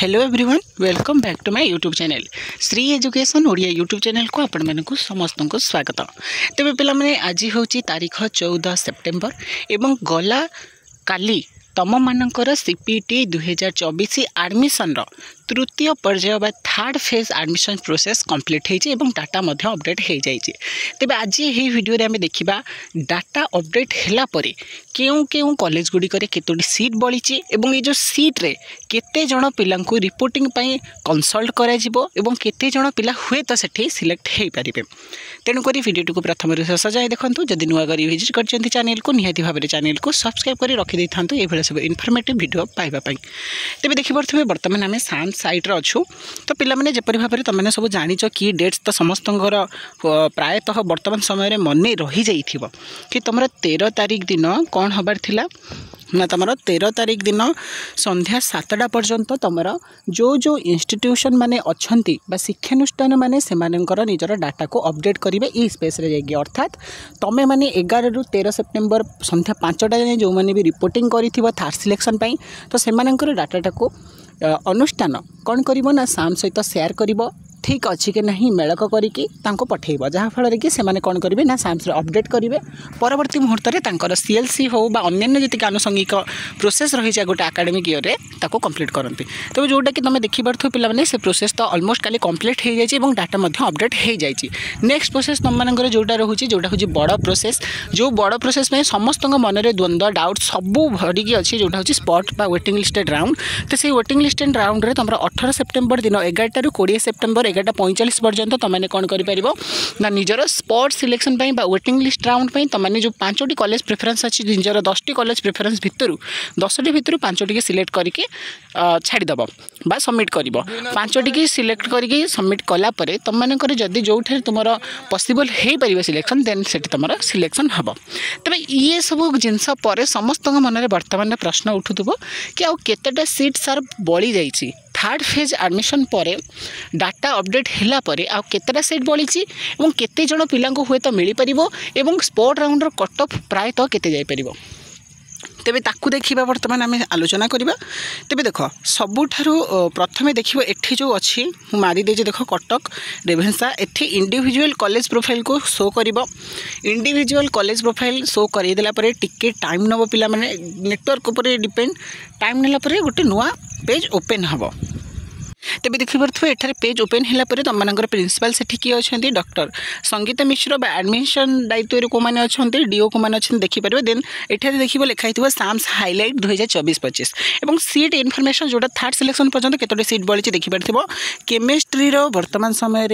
Hello everyone, welcome back to my YouTube channel Shri education Odia YouTube channel को आपण मानक समस्त को स्वागत। तेज पे आज हूँ तारीख 14 सेप्टेम्बर एवं गला काली तम मानकर सीपीटी 2024 एडमिशन तृतीय पर्याय बा third phase admission process complete होती डाटा अपडेट हो जाए। तेज आज ये वीडियो रे आम देखा डाटा अपडेट है केउं केउं कॉलेज गुड़िक केतोटी सीट बड़ी एवं ये जो सीट रे केते जण पिला रिपोर्टिंग पाई कंसल्ट करा जिवो एवं केते जण पिला हुए तो सेठी सिलेक्ट हो पारे। तेणुक वीडियो को प्रथम शेष जाए देखूँ। जदि नुआ कर विजिट कर चैनल को निहाती भाव चैनल को सब्सक्राइब कर रखी था ये सब इनफॉर्मेटिव वीडियो पाइबापी। तेज देखिपे बर्तमान आम साइंस साइट्रे अच्छू तो पिलाने जपरी भाव में तुमने सब जाच कि डेट्स तो समस्त प्रायतः बर्तमान समय मन रही जाइथिबो कि तुम 13 तारीख दिन कौन हबार थिला ना तुम 13 तारीख दिन संध्या 7टा पर्यंत तुम जो इंस्टीट्यूशन माने अच्छी शिक्षानुष्ठान माने सेमानंकर निजर डाटा को अपडेट करेंगे ई स्पेस रे जाइए। अर्थात तुम मैंने 11 ରୁ 13 सेप्टेम्बर संध्या 5टा जाए जो मैंने भी रिपोर्टिंग कर थर्ड सिलेक्शन पाई तो सेमानंकर डाटाटा को अनुष्ठान कौन करिवो ना साम सहित शेयर करिवो ठीक अच्छी कि नहीं मेलक करके पठेब जहाँफल कि से कौन करेंगे ना साइंस अपडेट करेंगे परवर्ती मुहूर्त में सीएलसी हो अन्य जी आनुषंगिक प्रोसेस रही है गोटे एकेडमिक ईयर में कंप्लीट करते। तो जोटा कि तुम देखिपे पे से प्रोसेस तो अलमोस्ट काली कंप्लीट हो जाए डाटा अपडेट हो जाए। नेक्स्ट प्रोसेस तुम मानकर जोटा रोचे जोटा हूँ बड़ प्रोसेस जो बड़ प्रोसेस में समस्त मन में द्वंद्व डाउट सबू भरिकी अच्छी जोटा हूँ स्पॉट बा वेटिंग लिस्टेड राउंड। तो से वेटिंग लिस्टेड राउंड में तुम 18 सेप्टेम्बर दिन 11 ରୁ 20 सेप्टेम्बर 11:45 पर्यंत तुमने कौन कर निजर spot selection waiting list round तुमने जो 5टी कॉलेज प्रेफरेंस अच्छी निजर 10टी कॉलेज प्रेफरेंस भितर 10टी भितर 5टी सिलेक्ट करके छाड़ीदेव बा सबमिट कर 5टी सिलेक्ट करके सबमिट कलापर तुमने जदि जो तुम पॉसिबल हो पार सिलेक्शन देन से तुम सिलेक्शन हम। तेज ये सब जिनस पर समस्त मन में बर्तमान प्रश्न उठुव कि आउ केतेटा सीट सार बड़ी जाइए थर्ड फेज एडमिशन पर डाटा अपडेट है आउ केतेटा सीट बड़ी और केते जण पिला हुए तो मिल पार और स्पॉट राउंड कट ऑफ प्रायतः केते जाई पारिबो। तेबे ताकू देखिबा बर्तमान आम आलोचना करिबा। तेबे देख सबुठारु प्रथमे देखिबो एठी जो अच्छी मारी देजे देख कटक रेभेन्सा एठी इंडिविजुअल कॉलेज प्रोफाइल को शो करिबो। इंडिविजुअल कॉलेज प्रोफाइल शो करि देला परे टिके टाइम नबो पिला माने नेटवर्क ऊपर डिपेंड टाइम नेला परे गोटे नुआ पेज ओपन हबो। तेज देखिपे एठारे पेज ओपन है तुम प्रिंसिपल से किए अच्छा डॉक्टर संगीता मिश्र एडमिशन दायित्व को मैंने अच्छा डीओ को मैंने अच्छे देखिपारे। देन एठारे देखिए लिखाई साम्स हाइलाइट 2024-25 और सीट इनफॉरमेशन जोटा थर्ड सिलेक्शन पर्यंत केतोटी सीट बड़ी देखिपार। केमिस्ट्री वर्तमान समय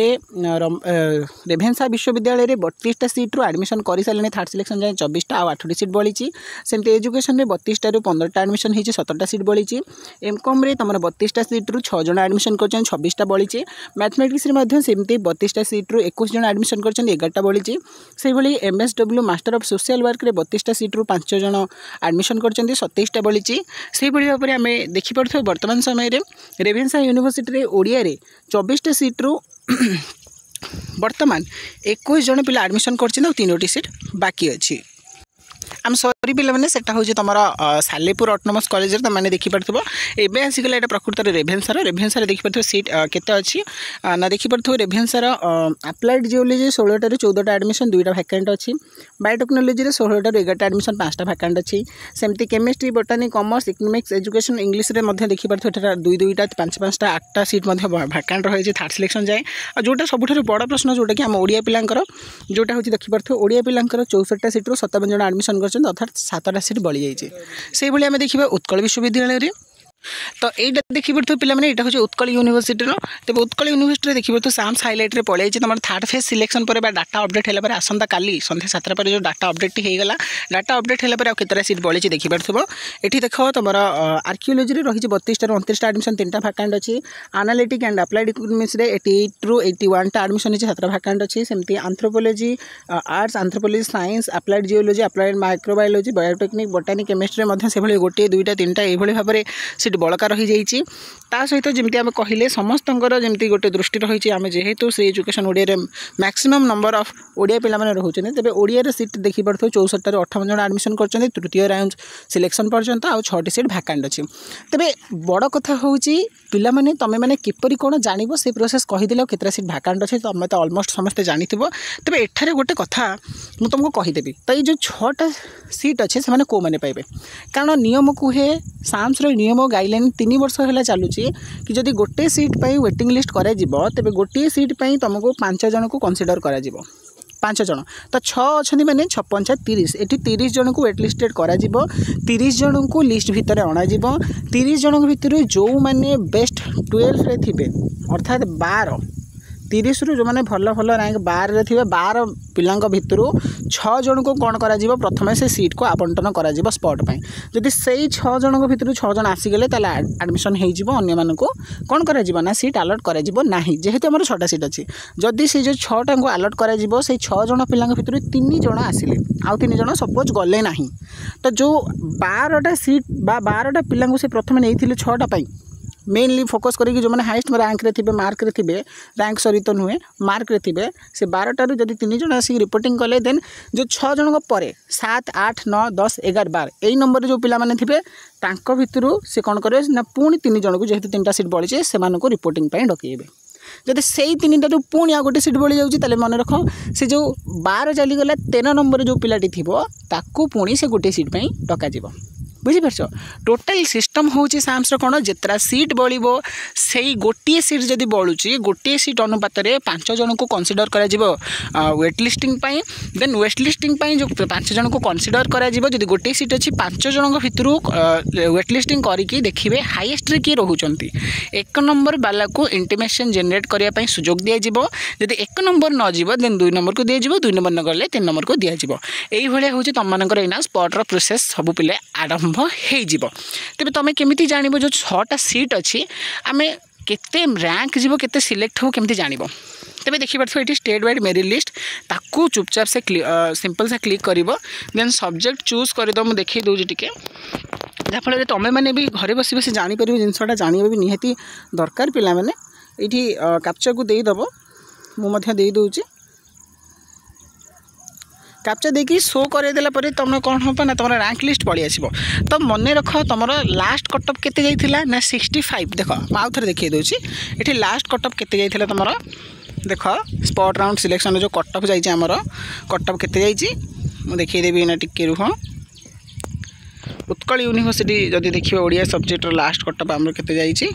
रेभेन्सा विश्वविद्यालय 32टा सीट्रु एडमिशन कर सारे थर्ड सिलेक्शन जाए 24टा आ 8टी सीट बड़ी। सेमती एजुकेशन में 32टा ରୁ 15टा एडमिशन होती 17टा सीट बड़ी। एमकॉम रे तुम 32टा सीट्रु 6 जण एडमिशन कर 26टा बड़ी। मैथमेटिक्स सेमती 32टा सीट्रु 21 जण एडमिशन कर 11टा बड़ी। से भाई MSW master of social work रे 32टा सीट्रु 5 जण एडमिशन कर 27टा बड़ी। से भाव में आम देखिपे वर्तमान समय रेभेन्सा यूनिवर्सिटी रे ओडिया रे 24टा सीट्रु वर्तमान 21 जण पिला एडमिशन कर 3टी सीट बाकी अच्छी। आम सरी पे सेटा हूँ तुम सालेपुर ऑटोनोमस कॉलेज तुमने देखिपे एवं आसिकला यहाँ प्रकृत रेभेन्सा देखिपे सीट केते अच्छी ना देखिपे रेभेन्सार अप्लाइड जियोलॉजी 16टा ରୁ 14टा एडमिशन 2टा वैकेंट अच्छी। बायोटेक्नोलोजी 16टा ରୁ 11टा एडमिशन 5टा वैकेंट अच्छी। सेमती chemistry botany commerce economics education English देखिपे 2-2टा 5-5टा 8टा सीट वैकेंट रही थर्ड सिलेक्शन जाए। और जोटा सबुठ बड़ प्रश्न जोटा कि आम ओडिया पिलांकर जोटा हूँ देखिपे ओडिया पिलांकर 64टा सीट्रु 57 जण एडमिशन कर अर्थात 7टा सीट बड़ी जाइए। से भाई आम देखा उत्कल विश्वविद्यालय तो यहाँ देखिए पे यहाँ हूँ उत्कल यूनिवर्सिटी। तेज उत्कल यूनिवर्सिटी देखिए तो साम्स हाइलाइट रे पड़े तुम थर्ड फेज सिलेक्शन पर डाटा अपडेट है आसंता काली संध्या 7टा पर जो डाटा अपडेट होगा डाटा अपडेट है केतटा सीट बड़ी देखिपे। ये देख तुम आर्कियोलोजी रही 32टा ରୁ 29टा एडमिशन 3टा वैकेंट अच्छी। एनालिटिक एंड अप्लाइड इकोनॉमिक्स 88 ରୁ 81टा एडमिशन होती 7टा वैकेंट अच्छी। सेमती anthropology arts anthropology science applied geology applied microbiology biotechnic botany chemistry से गोटे 2टा 3टा ये भाव में सीट बड़का रही जाइए ता सहित जमी आम कहले समस्त जमी गोटे दृष्टि रही आम जेहेतु Shri education Odia maximum number of Odia पिला माने रहउछने तेबे ओडिया सीट देखि पड़थो 64 रे 58 जन एडमिशन करछन तृतीय राउंड सिलेक्शन पर्यंत आ 6टी सीट वैकेंट अछि तेबे बड़ कथा होउची पिला माने तमे माने किपरि कोन जानिबो से प्रोसेस कहि दिलो केतरा सीट वैकेंट अछि तमे तो ऑलमोस्ट समस्त जानिथिबो तेबे एठारे गोटे कथा मु तुमको कहि देबी त ए जो 6टा सीट अछि से माने को माने पाइबे कारण नियम कुहे साम्स रो नियम गाइडलाइन 3 वर्ष होला चालुची कि जदि गोटे सीट पई वेटिंग लिस्ट करा जिवो तेबे गोटे सीट पई तुमको 5 जन को कंसीडर करा जिवो 5 जन तो 6 अच्छा माने 6 5 30 एटी 30 जन को वेट लिस्टेड करा जिवो 30 जन को लिस्ट भितर अणा जिवो 30 जन भितर जो माने बेस्ट 12 रे थिबे अर्थात 12 30 रु जो मैंने भल भल रैंक 12 रे थिबे 12 पिलांक भितरु 6 जन को कौन करा जिवो प्रथमे से सीट को आवंटन करा जिवो स्पॉट पई जदि सेई 6 जन को भितरु 6 जन आसी गेले ताले एडमिशन हेइ जिवो अन्य मान को कौन करा जिवो ना सीट अलॉट करा जिवो नाही जेहेतु हमर 6टा सीट अछि जदि से जो 6टा को अलॉट करा जिवो से 6 जन पिलांक भितरु 3 जन आसिले आ 3 जन सपोज गले नाही तो जो 12टा सीट बा 12टा पिलांक से प्रथमे नेइथिले 6टा पई मेनली फोकस करी जो मैंने हाइस्ट रैंक रे थिबे मार्क रे थिबे रैंक सरी तो नुहे मार्क रे थिबे से 12टा रु जदि 3 जन आसी रिपोर्टिंग कले देन जो 6 जन को परे 7 8 9 10 11 12 एई नंबर रे जो पिला माने थिबे तांको भितरु से कोन करे ना पुणी 3 जन को जेहेतु 3टा सीट बळी छे से मानको रिपोर्टिंग पई डकेइबे जदि सेई 3टा रु पुणी आ गोटे सीट बळी जाउची ताले मन रखो से जो 12 चली गला 13 नंबर जो पिलाटी थिबो ताकू पुणी से गोटे सीट पई डका जिवो बुझीपार टोटाल सिस्टम हूँ साम्स कौन जितना सीट बड़ो से गोटे सीट जदि बढ़ुची गोटे सीट अनुपात 5 जन को कंसीडर करा wait listing then wait listing जो 5 जन को कंसीडर करा जदि गोटे सीट अच्छी 5 जन भितर वेट लिस्टिंग करके देखिए हाईएस्ट रे किए रोचंती 1 नंबर वाला को इंटिमेशन जनरेट करने सुजोग दिज्व जदि 1 नंबर न जीव देन 2 नंबर को दिज्व 2 नंबर न गले 3 नंबर को दिज्व यही हूँ तुम मानकर एना स्पॉटर प्रोसेस सब पिले आरंभ हो तेज तुम केमी जान जो 6टा सीट अच्छी आम केते रैंक जीव केते सिलेक्ट हो केमती जान तेज देखिए ये स्टेट वाइड मेरिट लिस्ट ताकू चुपचाप से सिंपल से क्लिक कर देन सब्जेक्ट चूज करद मुझे देखी दूसरी टी जहाँफल तुम मैंने भी घरे बस बस जापर जिनसा जानवा भी निहाती दरकार पिला माने ये कैप्चा को देदेव मुझे दूची कैप्चा देखिए शो करदेला तुम कौन हम ना तुम रैंक लिस्ट पलि आसो तो मन रख तुम लास्ट कटअप केते जाइथिला ना 65 देख आउ थे देखिए दूसरी ये लास्ट कटअप केते जाइथिला तुमर देख स्पॉट राउंड सिलेक्शन जो कटअप जाइए आमर कटअप केते जाइए मुझे देखीदेवी ना टिके रुह उत्कल यूनिवर्सिटी जदि देखिए ओडिया सब्जेक्ट लास्ट कटअप आम केते जाइए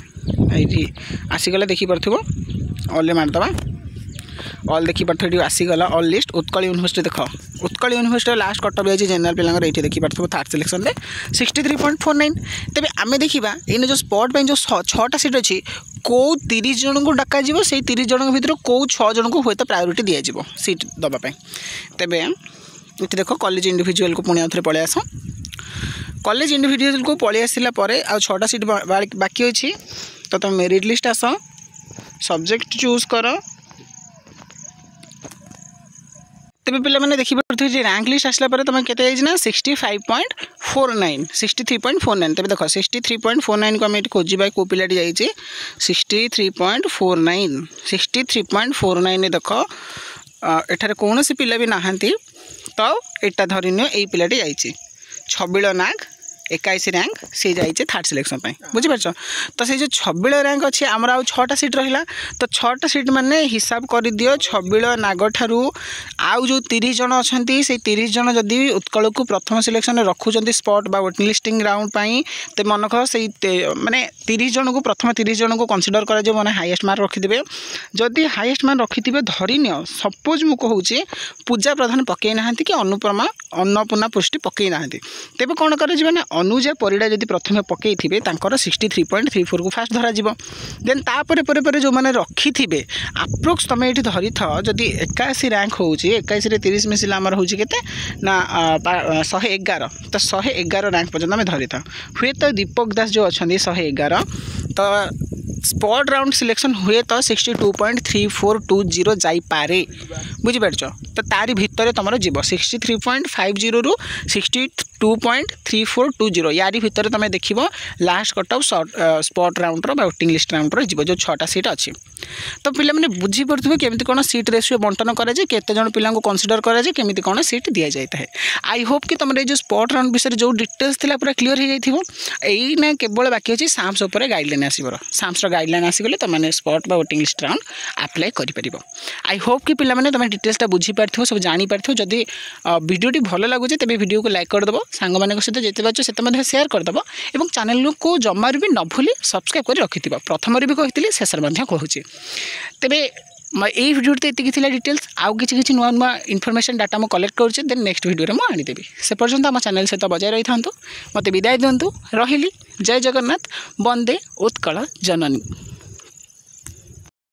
आसीगला देखिपे ऑल मारदबा ऑल देखिपे आसीगला ऑल लिस्ट उत्कल यूनिवर्सिटी देख उत्कल यूनिवर्सिटी लास्ट कटअप जाइए जनरल पिलांगर ये देखिपे थर्ड सिलेक्शन में 63.49 तेज आम देखा इन जो स्पॉट जो 6टा सीट अच्छी कौ 30 जन को डक से 30 जन भर कौ 6 जन को हूँ तो प्रायोरीटी दिज्व सीट दवापाई तेज ये देख कॉलेज इंडिविजुअल को पुणी आउ थे पलि आस कॉलेज इंडिविजुअल को पलि आसला आ 6टा सीट बाकी अच्छी तो तुम मेरिट लिस्ट आस सब्जेक्ट चूज कर तेज पे मैंने देखिए रैंक लिस्ट आसला तुम के 65.49 63.49 तेज देख 63.49 को आम ये खोजा कौ पिलाटी जाइए 63.49 63.49 देख एठार कौन सी पिला भी नहांती तो एटा धरिन यही पिलाटी जाइए छबिल नाग 21 रैंक सी जाइए थर्ड सिलेक्शन बुझीपार तो से जो छबिल रैंक अच्छे आमर आउ 6टा सीट रहा तो 6टा सीट माने हिसाब कर दियो छबिल नाग ठारू आउ जो 30 जन अच्छा से 30 जन जदि उत्कल को प्रथम सिलेक्शन रखुंट स्पॉट बा वेटिंग लिस्टिंग राउंड तो मन कह से माने 30 जन को प्रथम 30 जन को कंसीडर कर मैंने हाईएस्ट मार्क रखिथे जदि हाईएस्ट मार्क रखिथे धरिन सपोज मु कहूँ पूजा प्रधान पकई ना कि अनुपमा अन्नपूर्णा पुष्टि पकई ना तेज कौन कर अनुजा परिडा जदि प्रथम पकई थे 63.34 को फास्ट धरा देन तापर जो मैंने रखी थे अप्रोक्स तुम ये धरी था जदि 81 रैंक हो 21 रे 30 मिसिला आमर हूँ के ना 111 तो 111 रैंक पर्यटन आम धरी था हुए तो दीपक दास जो अच्छा 111 तो स्पॉट राउंड सिलेक्शन हुए तो 62.3420 जापे बुझीपार तो तारी भितर तुम जीव 63.50 रु 62 2.3420 यारी भितर तुम देख last cut off spot round waiting list round जो 6टा सीट अच्छी तो पिला मैंने बुझीपे केमी कौन सीट रेशियो बंटन कराए केते जन पिला कंसीडर कराए केमी कौन सीट दि जाए। आई होप कि तुम जो स्पॉट राउंड विषय जो डिटेल्स थी पूरा क्लीयर हो जाइए ना केवल बाकी अच्छी साम्स उपर गाइडलाइन आसवर साम्स गाइडलाइन आसीगले तुमने spot waiting list round apply कर। आई होप कि पिला तुम डिटेल्सटा बुझीपार सब जानीपार जदि वीडियोटी भल लगुच तेज वीडियो को लाइक करदेव सांग मान सहित जिते पार्छ से सेयार करदेव और चैनल को जमार भी न भूली सब्सक्राइब कर रखि प्रथम भी कही शेष कहूँ तेरे यही वीडियो ये डिटेल्स आउ कि नुआ नुआ इनफॉरमेशन डाटा मुझे कलेक्ट करुँचे देन नेक्स्ट वीडियो में आनीदेवी से पर्यंत आम चैनल सहित बजाय रही था मत विदाय दिंतु रही जय जगन्नाथ वंदे उत्कल जननी।